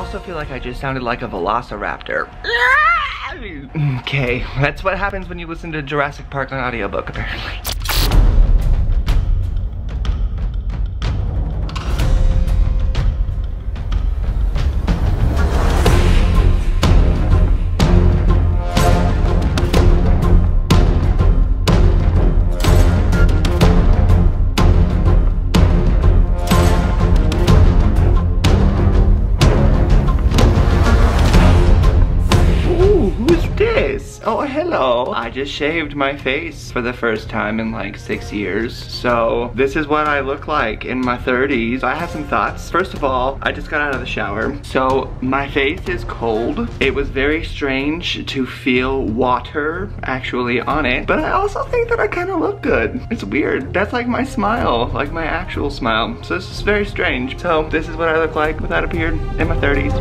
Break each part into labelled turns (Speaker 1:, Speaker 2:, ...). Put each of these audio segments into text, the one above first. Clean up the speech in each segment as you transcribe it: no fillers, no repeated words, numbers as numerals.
Speaker 1: also feel like I just sounded like a velociraptor. Okay, that's what happens when you listen to Jurassic Park on audiobook, apparently. Oh, hello. I just shaved my face for the first time in like 6 years. So this is what I look like in my 30s. I have some thoughts. First of all, I just got out of the shower. So my face is cold. It was very strange to feel water actually on it. But I also think that I kind of look good. It's weird. That's like my smile, like my actual smile. So this is very strange. So this is what I look like without a beard in my 30s.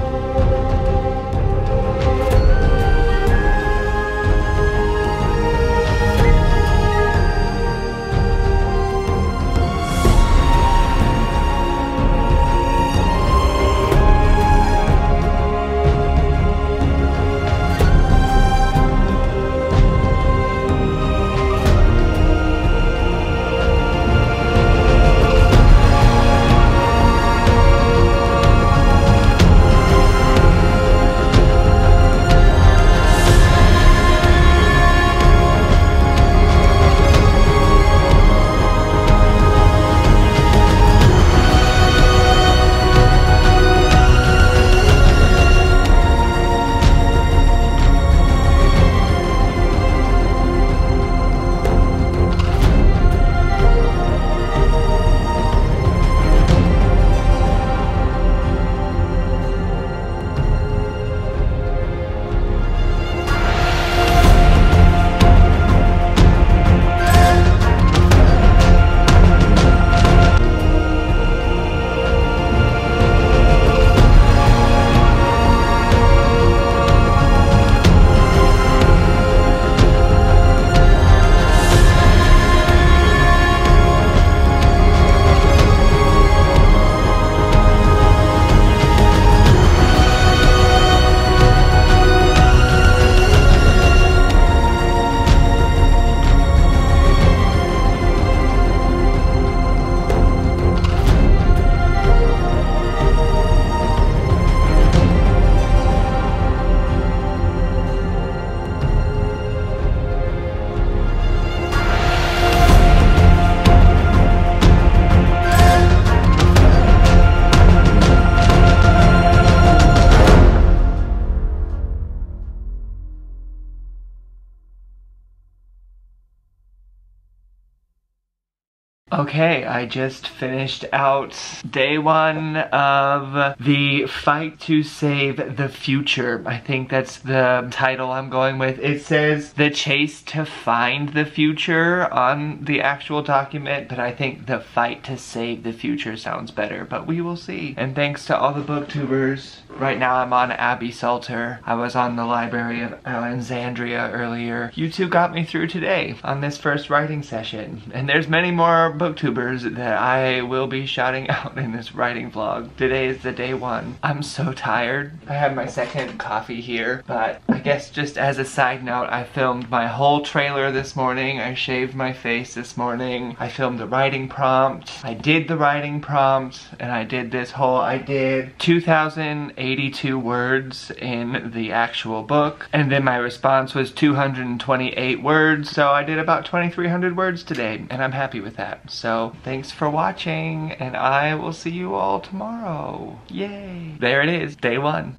Speaker 1: Okay, I just finished out day one of the fight to save the future. I think that's the title I'm going with. It says the chase to find the future on the actual document, but I think the fight to save the future sounds better, but we will see. And thanks to all the booktubers. Right now I'm on Abby Salter. I was on the Library of Alexandria earlier. You two got me through today on this first writing session. And there's many more booktubers that I will be shouting out in this writing vlog. Today is the day one. I'm so tired. I have my second coffee here, but I guess just as a side note, I filmed my whole trailer this morning. I shaved my face this morning. I filmed the writing prompt. I did the writing prompt, and I did 2,082 words in the actual book, and then my response was 228 words, so I did about 2,300 words today, and I'm happy with that. So thanks for watching, and I will see you all tomorrow. Yay! There it is, day one.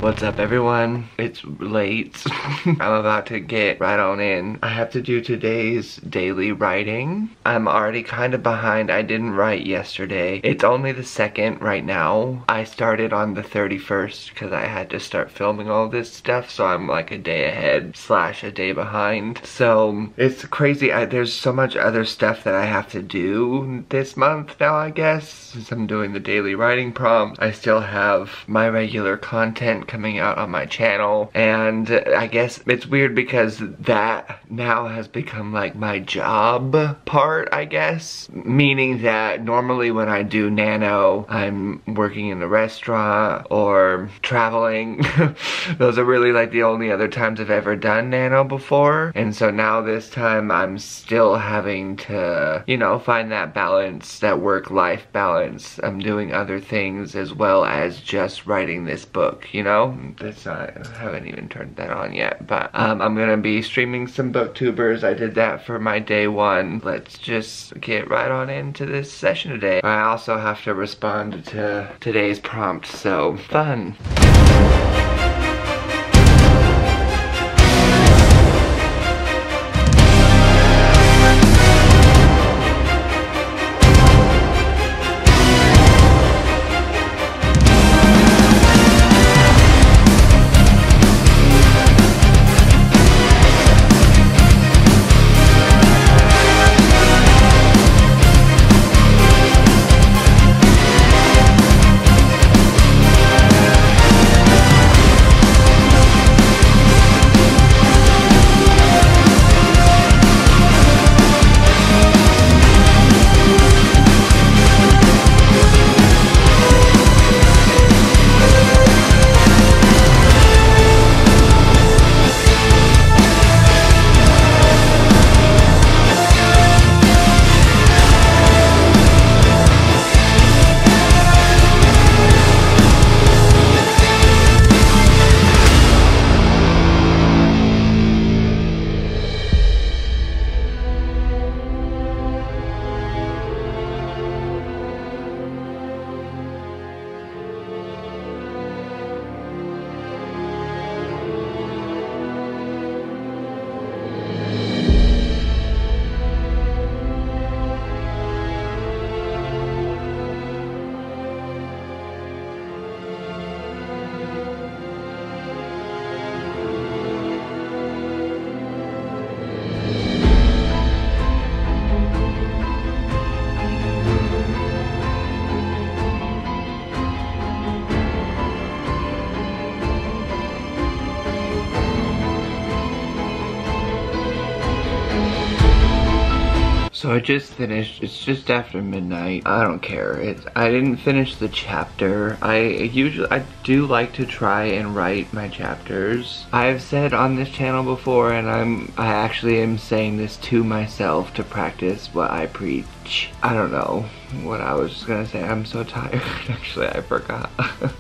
Speaker 1: What's up, everyone? It's late. I'm about to get right on in. I have to do today's daily writing. I'm already kind of behind. I didn't write yesterday. It's only the 2nd right now. I started on the 31st because I had to start filming all this stuff, so I'm like a day ahead / a day behind. So it's crazy. There's so much other stuff that I have to do this month now, I guess, since I'm doing the daily writing prompt. I still have my regular content coming out on my channel. And I guess it's weird because that now has become like my job part, I guess. Meaning that normally when I do nano, I'm working in the restaurant or traveling. Those are really like the only other times I've ever done nano before. And so now this time I'm still having to, you know, find that balance, that work-life balance. I'm doing other things as well as just writing this book, you know? That's not, I haven't even turned that on yet, but I'm gonna be streaming some booktubers. I did that for my day one. Let's just get right on into this session today. I also have to respond to today's prompt, so fun. So I just finished, it's just after midnight. I don't care. I didn't finish the chapter. I do like to try and write my chapters. I've said on this channel before, and I actually am saying this to myself to practice what I preach. I don't know what I was gonna say. I'm so tired. Actually, I forgot.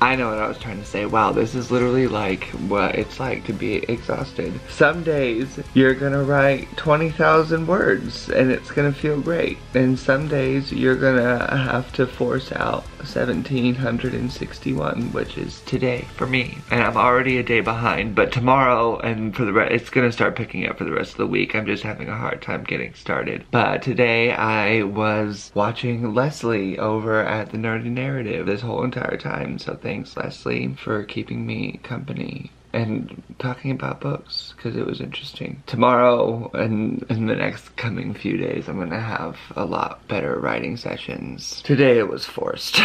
Speaker 1: I know what I was trying to say. Wow, this is literally like what it's like to be exhausted. Some days you're gonna write 20,000 words and it's gonna feel great. And some days you're gonna have to force out 1,761, which is today for me. And I'm already a day behind, but tomorrow and for the rest, it's gonna start picking up for the rest of the week. I'm just having a hard time getting started. But today I was watching Leslie over at the Nerdy Narrative this whole entire time. So thanks, Leslie, for keeping me company and talking about books, because it was interesting. Tomorrow and in the next coming few days, I'm gonna have a lot better writing sessions. Today it was forced.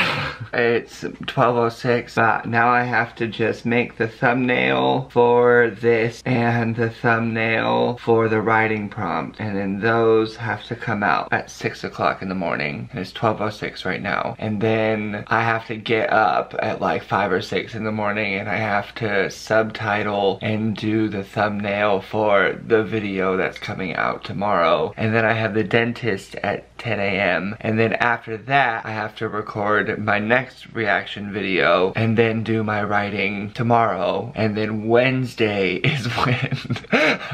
Speaker 1: It's 12:06, but now I have to just make the thumbnail for this and the thumbnail for the writing prompt, and then those have to come out at 6 o'clock in the morning. And it's 12:06 right now. And then I have to get up at like 5 or 6 in the morning, and I have to subtitle and do the thumbnail for the video that's coming out tomorrow. And then I have the dentist at 10 a.m. And then after that, I have to record my next reaction video and then do my writing tomorrow. And then Wednesday is when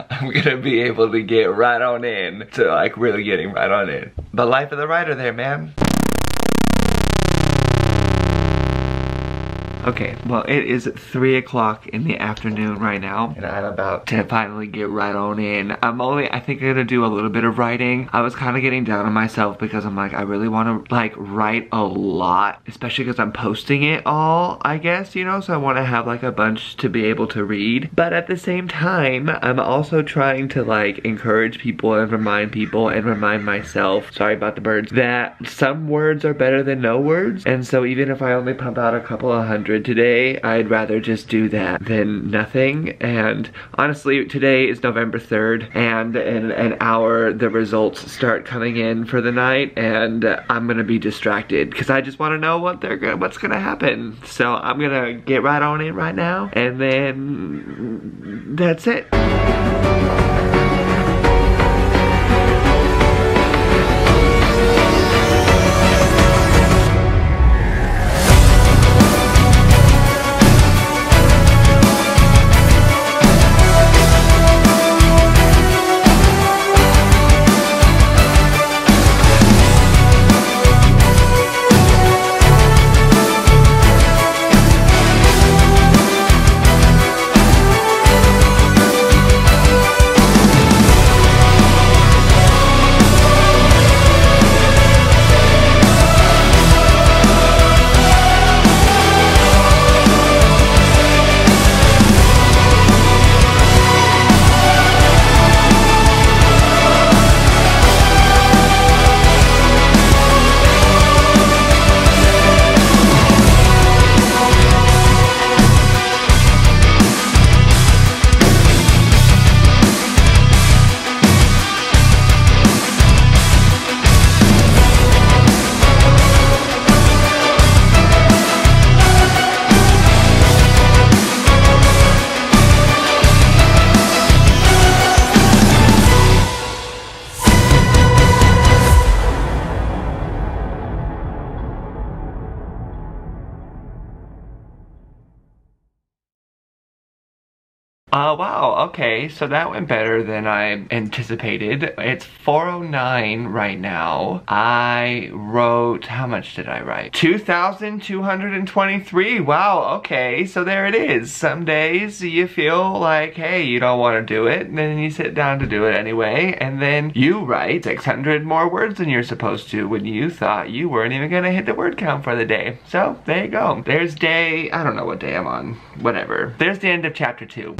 Speaker 1: I'm gonna be able to get right on in to like really getting right on in. But life of the writer there, man. Okay, well it is 3 o'clock in the afternoon right now, and I'm about to finally get right on in. I think I'm gonna do a little bit of writing. I was kind of getting down on myself because I'm like, I really want to like write a lot, especially because I'm posting it all, I guess, you know, so I want to have like a bunch to be able to read. But at the same time, I'm also trying to like encourage people and remind myself, sorry about the birds, that some words are better than no words. And so even if I only pump out a couple of hundred 600 today. I'd rather just do that than nothing. And honestly, today is November 3rd, and in an hour the results start coming in for the night, and I'm gonna be distracted because I just want to know what's gonna happen. So I'm gonna get right on it right now, and then that's it. Wow, okay, so that went better than I anticipated. It's 4:09 right now. I wrote, how much did I write? 2,223, wow, okay, so there it is. Some days you feel like, hey, you don't want to do it, and then you sit down to do it anyway, and then you write 600 more words than you're supposed to when you thought you weren't even gonna hit the word count for the day. So, there you go. There's day, I don't know what day I'm on, whatever. There's the end of chapter 2.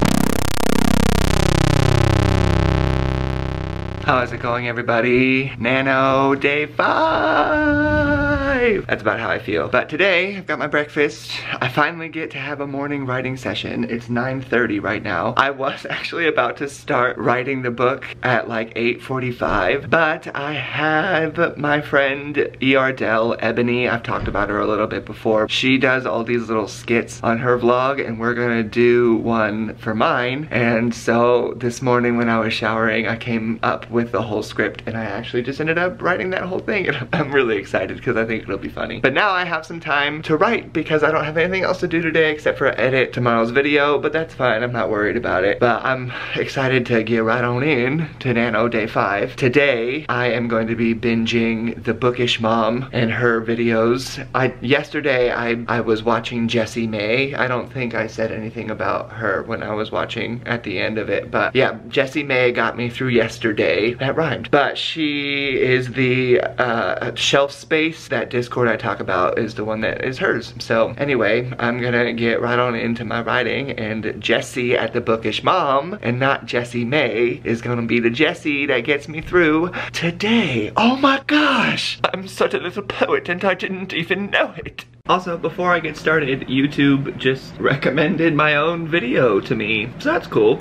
Speaker 1: How is it going, everybody? Nano day 5! That's about how I feel. But today, I've got my breakfast. I finally get to have a morning writing session. It's 9:30 right now. I was actually about to start writing the book at like 8:45, but I have my friend Yardell Ebony. I've talked about her a little bit before. She does all these little skits on her vlog, and we're gonna do one for mine. And so this morning when I was showering, I came up with the whole script, and I actually just ended up writing that whole thing, and I'm really excited because I think it'll be funny. But now I have some time to write because I don't have anything else to do today except for edit tomorrow's video, but that's fine, I'm not worried about it. But I'm excited to get right on in to Nano day 5. Today, I am going to be binging The Bookish Mom and her videos. Yesterday, I was watching Jessie May. I don't think I said anything about her when I was watching at the end of it, but yeah, Jessie May got me through yesterday. That rhymed. But she is the shelf space. That Discord I talk about is the one that is hers. So anyway, I'm gonna get right on into my writing, and Jessie at The Bookish Mom, and not Jessie May, is gonna be the Jessie that gets me through today. Oh my gosh! I'm such a little poet and I didn't even know it. Also, before I get started, YouTube just recommended my own video to me, so that's cool.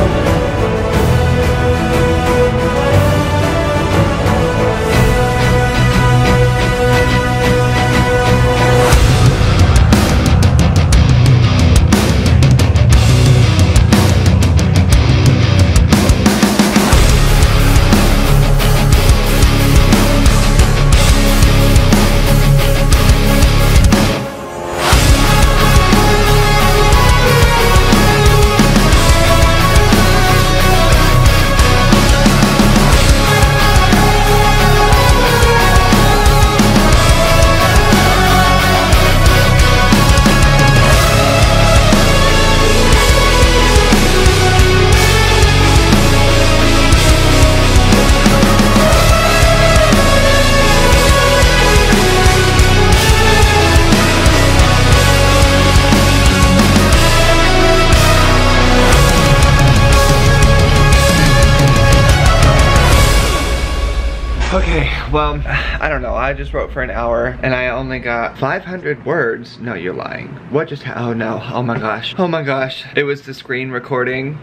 Speaker 1: well, I don't know. I just wrote for an hour and I only got 500 words. No, you're lying. What just happened? Oh no, oh my gosh. Oh my gosh. It was the screen recording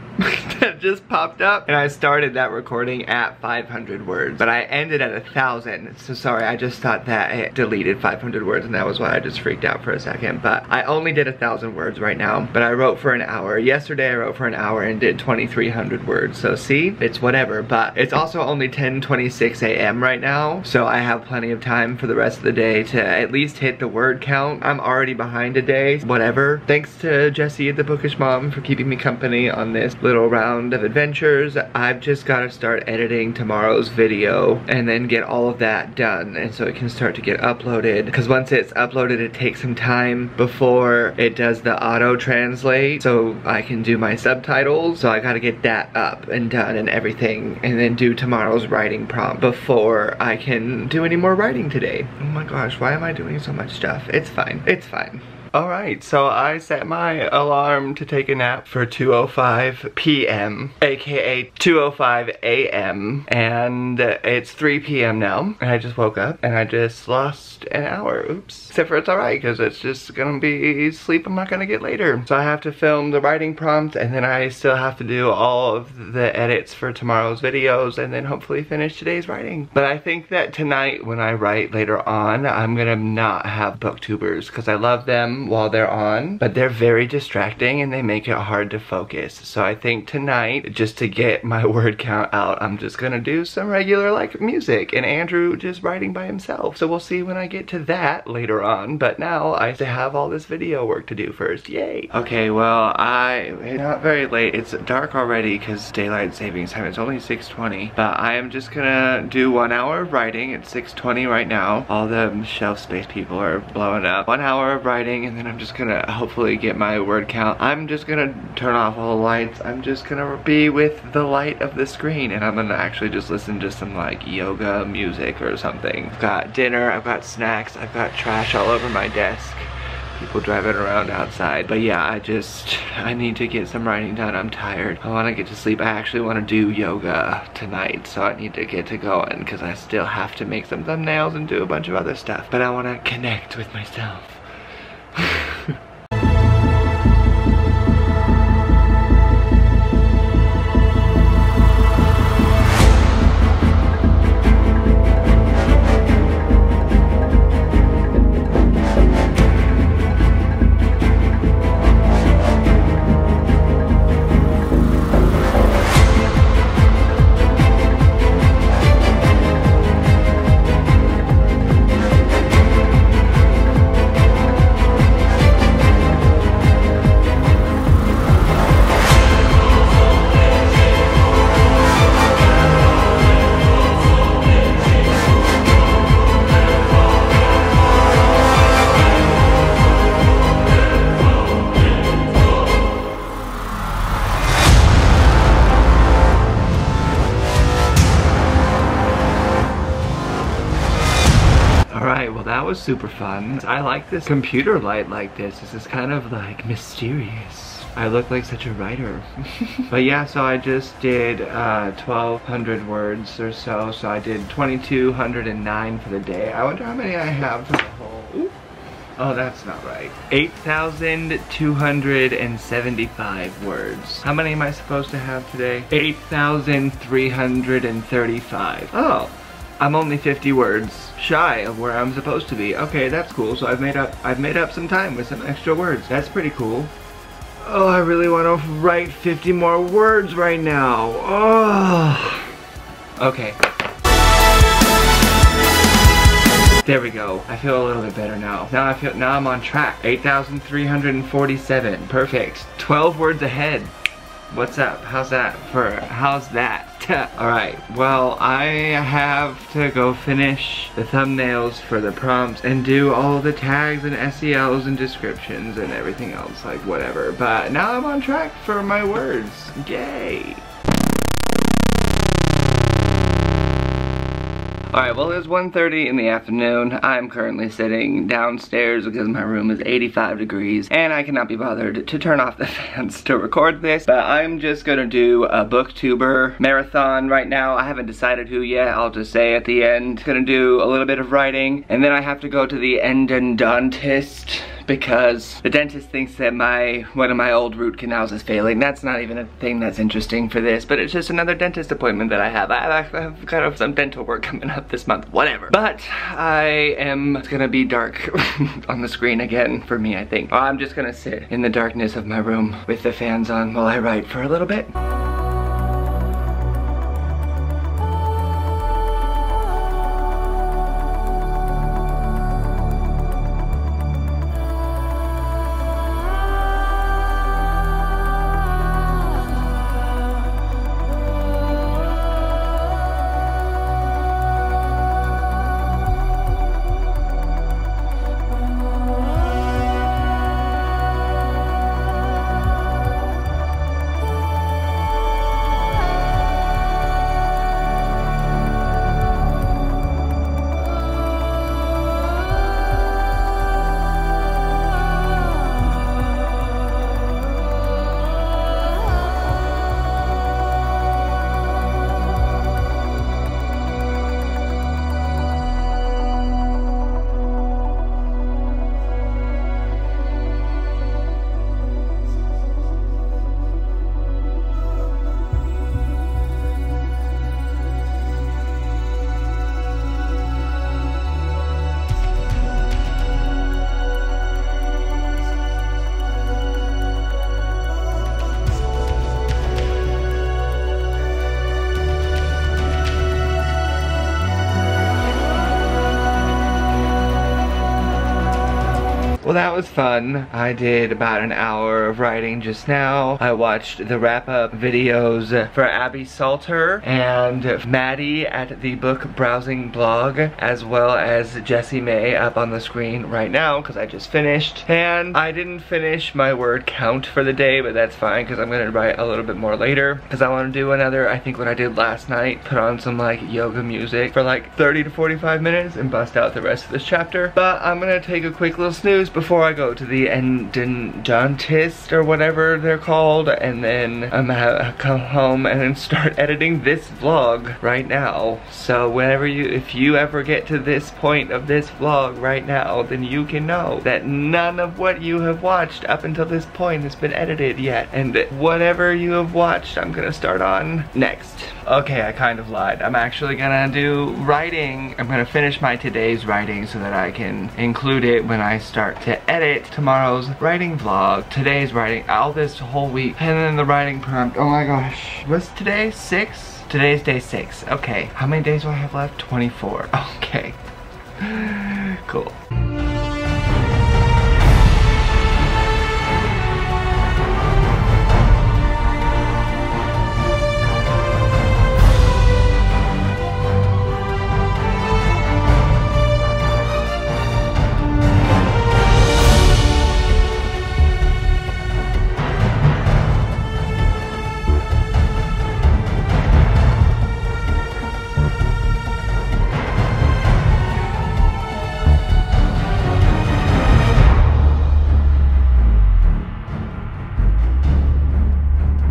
Speaker 1: that just popped up and I started that recording at 500 words, but I ended at 1,000. So sorry, I just thought that it deleted 500 words and that was why I just freaked out for a second. But I only did 1,000 words right now, but I wrote for an hour. Yesterday I wrote for an hour and did 2,300 words. So see, it's whatever, but it's also only 10:26 a.m. right now. So I have plenty of time for the rest of the day to at least hit the word count. I'm already behind a day, whatever. Thanks to Jessie, the bookish mom, for keeping me company on this little round of adventures. I've just got to start editing tomorrow's video and then get all of that done, and so it can start to get uploaded, because once it's uploaded it takes some time before it does the auto translate so I can do my subtitles. So I got to get that up and done and everything, and then do tomorrow's writing prompt before I can do any more writing today. Oh my gosh, why am I doing so much stuff? It's fine, it's fine. Alright, so I set my alarm to take a nap for 2:05 p.m. aka 2:05 a.m. and it's 3 p.m. now, and I just woke up and I just lost an hour. Oops. Except for it's alright, because it's just gonna be sleep I'm not gonna get later. So I have to film the writing prompt, and then I still have to do all of the edits for tomorrow's videos, and then hopefully finish today's writing. But I think that tonight when I write later on, I'm gonna not have booktubers, because I love them while they're on, but they're very distracting and they make it hard to focus. So I think tonight, just to get my word count out, I'm just gonna do some regular like music and Andrew just writing by himself. So we'll see when I get to that later on, but now I have to have all this video work to do first. Yay! Okay, well, it's not very late. It's dark already because daylight savings time. It's only 6:20, but I am just gonna do 1 hour of writing. It's 6:20 right now. All the shelf space people are blowing up. 1 hour of writing, and then I'm just gonna hopefully get my word count. I'm just gonna turn off all the lights. I'm just gonna be with the light of the screen, and I'm gonna actually just listen to some like yoga music or something. I've got dinner, I've got snacks, I've got trash all over my desk. People driving around outside. But yeah, I need to get some writing done. I'm tired. I wanna get to sleep. I actually wanna do yoga tonight, so I need to get to going because I still have to make some thumbnails and do a bunch of other stuff. But I wanna connect with myself. Alright, well that was super fun. I like this computer light like this. This is kind of like mysterious. I look like such a writer. But yeah, so I just did 1,200 words or so. So I did 2,209 for the day. I wonder how many I have for the whole... Ooh. Oh, that's not right. 8,275 words. How many am I supposed to have today? 8,335. Oh. I'm only 50 words shy of where I'm supposed to be. Okay, that's cool. So I've made up some time with some extra words. That's pretty cool. Oh, I really want to write 50 more words right now. Oh. Okay. There we go. I feel a little bit better now. Now I'm on track. 8,347. Perfect. 12 words ahead. What's up? How's that? Alright, well, I have to go finish the thumbnails for the prompts and do all the tags and SELs and descriptions and everything else, like whatever. But now I'm on track for my words. Yay! Alright, well it's 1:30 in the afternoon. I'm currently sitting downstairs because my room is 85 degrees and I cannot be bothered to turn off the fans to record this. But I'm just gonna do a booktuber marathon right now. I haven't decided who yet. I'll just say at the end. Gonna do a little bit of writing and then I have to go to the endodontist because the dentist thinks that one of my old root canals is failing. That's not even a thing that's interesting for this, but it's just another dentist appointment that I have. I've got some dental work coming up this month, whatever. But it's gonna be dark on the screen again for me, I think. I'm just gonna sit in the darkness of my room with the fans on while I write for a little bit. Well, that was fun. I did about an hour of writing just now. I watched the wrap-up videos for Abby Salter and Maddie at the book browsing blog, as well as Jessie May up on the screen right now because I just finished. And I didn't finish my word count for the day, but that's fine because I'm gonna write a little bit more later because I want to do another, I think what I did last night, put on some like yoga music for like 30 to 45 minutes and bust out the rest of this chapter. But I'm gonna take a quick little snooze before I go to the endodontist or whatever they're called, and then I'm gonna come home and then start editing this vlog right now. So if you ever get to this point of this vlog right now, then you can know that none of what you have watched up until this point has been edited yet, and whatever you have watched I'm gonna start on next. Okay, I kind of lied. I'm actually gonna do writing. I'm gonna finish my today's writing so that I can include it when I start to edit tomorrow's writing vlog. Today's writing, all this whole week, and then the writing prompt. Oh my gosh. What's today? 6? Today's day 6. Okay. How many days do I have left? 24. Okay. Cool.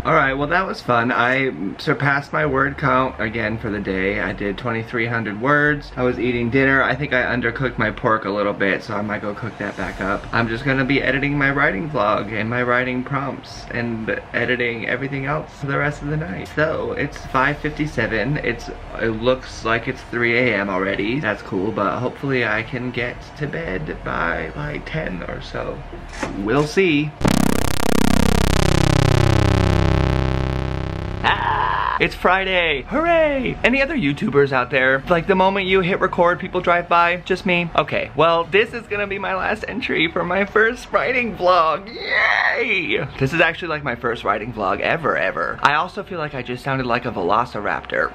Speaker 1: Alright, well that was fun. I surpassed my word count again for the day. I did 2,300 words. I was eating dinner. I think I undercooked my pork a little bit, so I might go cook that back up. I'm just gonna be editing my writing vlog and my writing prompts and editing everything else for the rest of the night. So, it's 5:57. It looks like it's 3 a.m. already. That's cool, but hopefully I can get to bed by like 10 or so. We'll see. It's Friday! Hooray! Any other YouTubers out there? Like the moment you hit record, people drive by? Just me? Okay, well this is gonna be my last entry for my first writing vlog. Yay! This is actually like my first writing vlog ever. I also feel like I just sounded like a velociraptor.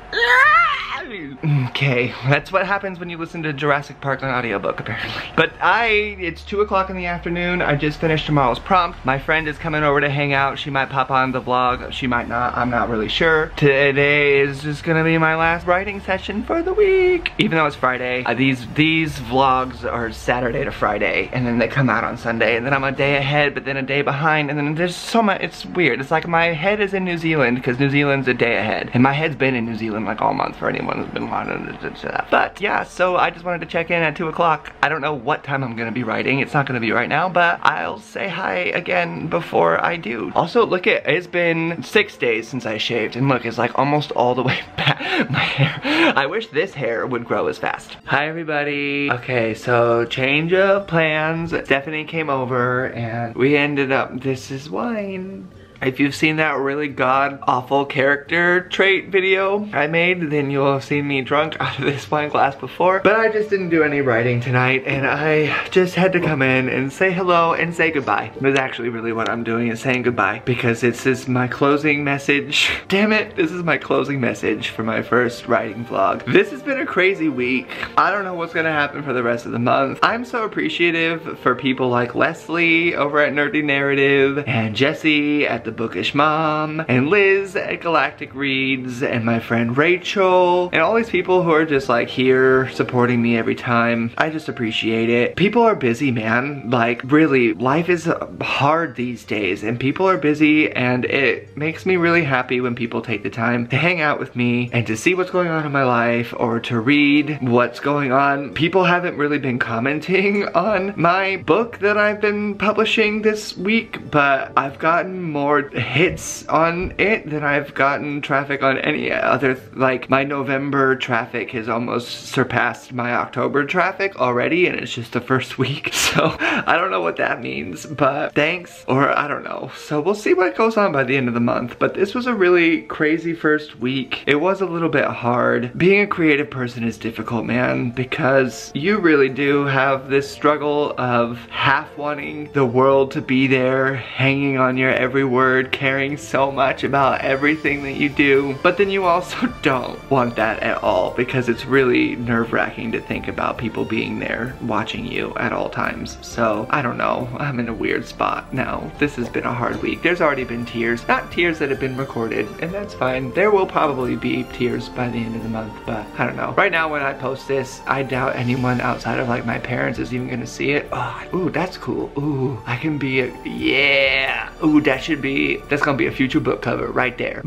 Speaker 1: Okay, that's what happens when you listen to Jurassic Park on audiobook, apparently. But it's 2 o'clock in the afternoon. I just finished tomorrow's prompt. My friend is coming over to hang out. She might pop on the vlog. She might not. I'm not really sure. Today is just gonna be my last writing session for the week. Even though it's Friday. These vlogs are Saturday to Friday, and then they come out on Sunday, and then I'm a day ahead, but then a day behind, and then there's so much. It's weird. It's like my head is in New Zealand, because New Zealand's a day ahead. And my head's been in New Zealand like all month for anyone who's been wanting to. But yeah, so I just wanted to check in at 2 o'clock. I don't know what time I'm gonna be writing. It's not gonna be right now, but I'll say hi again before I do. Also, look at, it's been 6 days since I shaved, and look, it's like almost all the way back. My hair. I wish this hair would grow as fast. Hi everybody. Okay, so change of plans. Stephanie came over and we ended up, this is wine. If you've seen that really god-awful character trait video I made, then you'll have seen me drunk out of this wine glass before. But I just didn't do any writing tonight, and I just had to come in and say hello and say goodbye. That's actually really what I'm doing, is saying goodbye, because this is my closing message. Damn it, this is my closing message for my first writing vlog. This has been a crazy week. I don't know what's gonna happen for the rest of the month. I'm so appreciative for people like Leslie over at Nerdy Narrative, and Jesse at the Bookish Mom, and Liz at Galactic Reads, and my friend Rachel, and all these people who are just like here supporting me every time. I just appreciate it. People are busy, man. Like really, life is hard these days, and people are busy, and it makes me really happy when people take the time to hang out with me and to see what's going on in my life, or to read what's going on. People haven't really been commenting on my book that I've been publishing this week, but I've gotten more hits on it than I've gotten traffic on any other. Like my November traffic has almost surpassed my October traffic already, and it's just the first week. So I don't know what that means, but thanks, or I don't know. So we'll see what goes on by the end of the month. But this was a really crazy first week. It was a little bit hard. Being a creative person is difficult, man, because you really do have this struggle of half wanting the world to be there, hanging on your every word, caring so much about everything that you do, but then you also don't want that at all, because it's really nerve-wracking to think about people being there watching you at all times. So I don't know, I'm in a weird spot now. This has been a hard week. There's already been tears, not tears that have been recorded, and that's fine. There will probably be tears by the end of the month, but I don't know. Right now when I post this, I doubt anyone outside of like my parents is even gonna see it. Oh, ooh, that's cool. Ooh, I can be a, yeah. Ooh, that's gonna be a future book cover right there.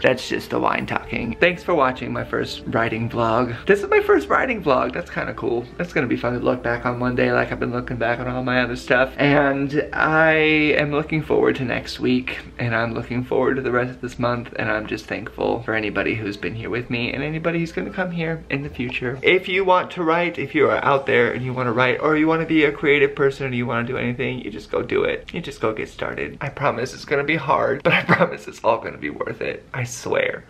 Speaker 1: That's just the wine talking. Thanks for watching my first writing vlog. This is my first writing vlog. That's kind of cool. That's gonna be fun to look back on one day like I've been looking back on all my other stuff. And I am looking forward to next week, and I'm looking forward to the rest of this month, and I'm just thankful for anybody who's been here with me and anybody who's gonna come here in the future. If you want to write, if you are out there and you want to write, or you want to be a creative person and you want to do anything, you just go do it. You just go get started. I promise it's gonna be hard, but I promise it's all gonna be worth it. I swear.